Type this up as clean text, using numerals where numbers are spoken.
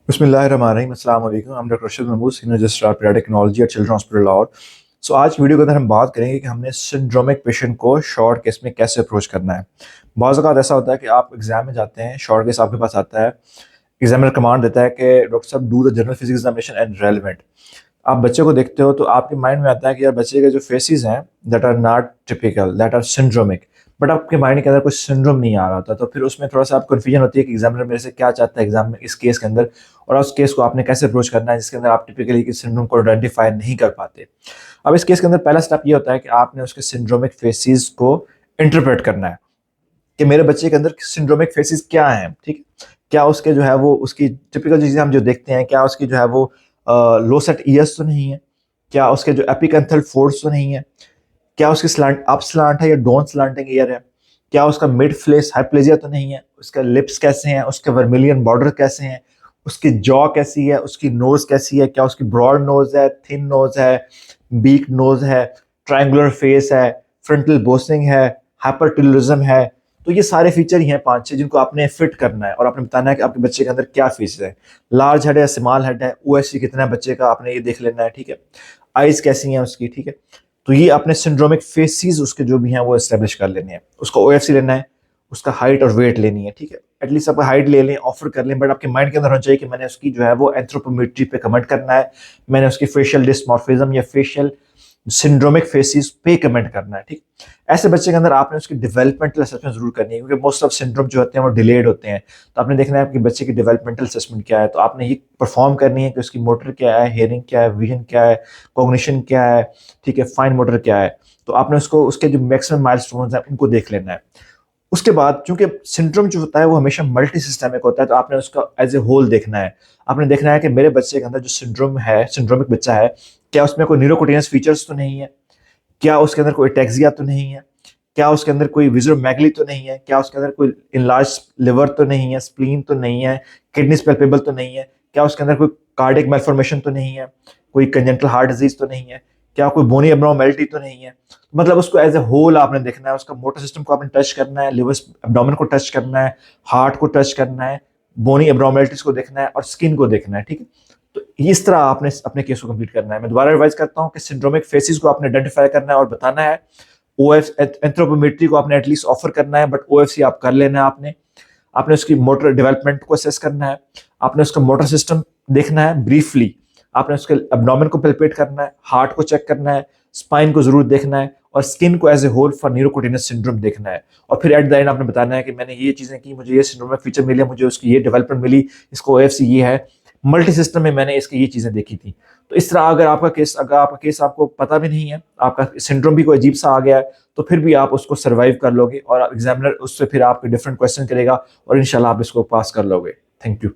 बिस्मिल्लाहिर्रहमानिर्रहीम। अस्सलाम वालेकुम। I'm doctor Arshad Mahmood, senior registrar paediatric technology at children hospital Lahore. आज की वीडियो के अंदर हम बात करेंगे कि हमने सिंड्रोमिक पेशेंट को शॉर्ट केस में कैसे अप्रोच करना है। बाज़ औक़ात ऐसा होता है कि आप एग्जाम में जाते हैं, शॉर्ट केस आपके पास आता है, एग्जामिनर कमांड देता है कि डॉक्टर साहब do the general physics examination and relevant. आप बच्चे को देखते हो तो आपके माइंड में आता है कि यार बच्चे के जो फेसेस हैं that are not typical, that are syndromic, but आपके माइंड के अंदर कोई सिंड्रोम नहीं आ रहा होता। तो फिर उसमें थोड़ा सा आप कन्फ्यूजन होती है कि एग्जामिनर मेरे से क्या चाहता है एग्जाम में इस केस के अंदर, और उस केस को आपने कैसे अप्रोच करना है जिसके अंदर आप टिपिकली किसी सिंड्रोम को आइडेंटिफाई नहीं कर पाते। अब इस केस के अंदर पहला स्टेप ये होता है कि आपने उसके सिंड्रोमिक फेसेस को इंटरप्रेट करना है कि मेरे बच्चे के अंदर सिंड्रोमिक फेसेस क्या हैं। ठीक है, क्या उसके जो है वो उसकी टिपिकल चीज़ें हम जो देखते हैं, क्या उसकी जो है वो लो सेट ईयर्स तो नहीं है, क्या उसके जो एपिकेंथल फोर्स तो नहीं है, क्या उसकी स्लांट अप स्लांट है या डाउन स्लांटिंग ईयर है, क्या उसका मिड फ्लेस हाइप्लेजिया तो नहीं है, उसका लिप्स कैसे हैं, उसके वर्मिलियन बॉर्डर कैसे हैं, उसकी जॉ कैसी है, उसकी नोज कैसी है, क्या उसकी ब्रॉड नोज है, थिन नोज है, बीक नोज है, ट्रायंगुलर फेस है, फ्रंटल बोसिंग है, हाइपरटिलिज्म है। तो ये सारे फीचर ही हैं 5-6 जिनको आपने फिट करना है और आपने बताना है कि आपके बच्चे के अंदर क्या फीचर है। लार्ज हेड है, स्मॉल हेड है, ओएससी कितना है बच्चे का, आपने ये देख लेना है। ठीक है, आइज कैसी हैं उसकी। ठीक है, तो ये आपने सिंड्रोमिक फेसिस उसके जो भी हैं वो एस्टेब्लिश कर लेने हैं। उसका ओएफसी लेना है, उसका हाइट और वेट लेनी है। ठीक है, एटलीस्ट आप हाइट ले लें, ऑफर कर लें, बट आपके माइंड के अंदर होना चाहिए कि मैंने उसकी जो है वो एंथ्रोपोमेट्री पे कमेंट करना है, मैंने उसकी फेशियल डिस्मॉर्फिज्म या फेशियल सिंड्रोमिक फेसिस पे कमेंट करना है। ठीक, ऐसे बच्चे के अंदर आपने उसकी डेवलपमेंटल असेसमेंट जरूर करनी है, क्योंकि मोस्ट ऑफ सिंड्रोम जो होते हैं वो डिलेड होते हैं। तो आपने देखना है कि बच्चे की डेवलपमेंटल असेसमेंट क्या है, तो आपने ये परफॉर्म करनी है कि उसकी मोटर क्या है, हेयरिंग क्या है, विजन क्या है, कॉग्निशन क्या है, ठीक है, फाइन मोटर क्या है। तो आपने उसको उसके जो मैक्सिमम माइलस्टोन्स हैं उनको देख लेना है। उसके बाद चूंकि सिंड्रोम जो होता है वो हमेशा मल्टी सिस्टमिक होता है, तो आपने उसका एज ए होल देखना है। आपने देखना है कि मेरे बच्चे के अंदर जो सिंड्रोम है, सिंड्रोमिक बच्चा है, क्या उसमें कोई न्यूरोकोटिनियस फीचर्स तो नहीं है, क्या उसके अंदर कोई टैक्सिया तो नहीं है, क्या उसके अंदर कोई विजुरोमैगली तो नहीं है, क्या उसके अंदर कोई इनलार्ज लिवर तो नहीं है, स्प्लीन तो नहीं है, किडनीज पैल्पेबल तो नहीं है, क्या उसके अंदर कोई कार्डियक मैलफॉर्मेशन तो नहीं है, कोई कंजेंटल हार्ट डिजीज तो नहीं है, क्या कोई बोनी एब्नॉर्मैलिटी तो नहीं है। मतलब उसको एज ए होल आपने देखना है, उसका मोटर सिस्टम को आपने टच करना है, लिवर एब्डोमेन को टच करना है, हार्ट को टच करना है, बोनी एब्नॉर्मैलिटीज को देखना है और स्किन को देखना है। ठीक है, तो इस तरह आपने अपने केस को कंप्लीट करना है। मैं दोबारा रिवाइज करता हूँ कि सिंड्रोमिक फेसिस को आपने आइडेंटिफाई करना है और बताना है, ओएफ एंथ्रोपोमेट्री को आपने एटलीस्ट ऑफर करना है, बट ओएफसी आप कर लेना है। आपने उसकी मोटर डेवलपमेंट को असेस करना है, आपने उसका मोटर सिस्टम देखना है ब्रीफली, आपने उसके एब्डोमेन को पेल्पेट करना है, हार्ट को चेक करना है, स्पाइन को जरूर देखना है और स्किन को as a whole for neurocutaneous syndrome देखना है। और फिर एट द एंड आपने बताना है कि मैंने ये चीजें की, मुझे ये सिंड्रोमिक फीचर मिले, मुझे उसकी ये डेवलपमेंट मिली, इसको ओएफसी ये है, मल्टी सिस्टम में मैंने इसकी ये चीजें देखी थी। तो इस तरह अगर आपका केस आपको पता भी नहीं है, आपका सिंड्रोम भी कोई अजीब सा आ गया है, तो फिर भी आप उसको सर्वाइव कर लोगे और एग्जामिनर उससे फिर आपके डिफरेंट क्वेश्चन करेगा और इंशाल्लाह आप इसको पास कर लोगे। Thank you.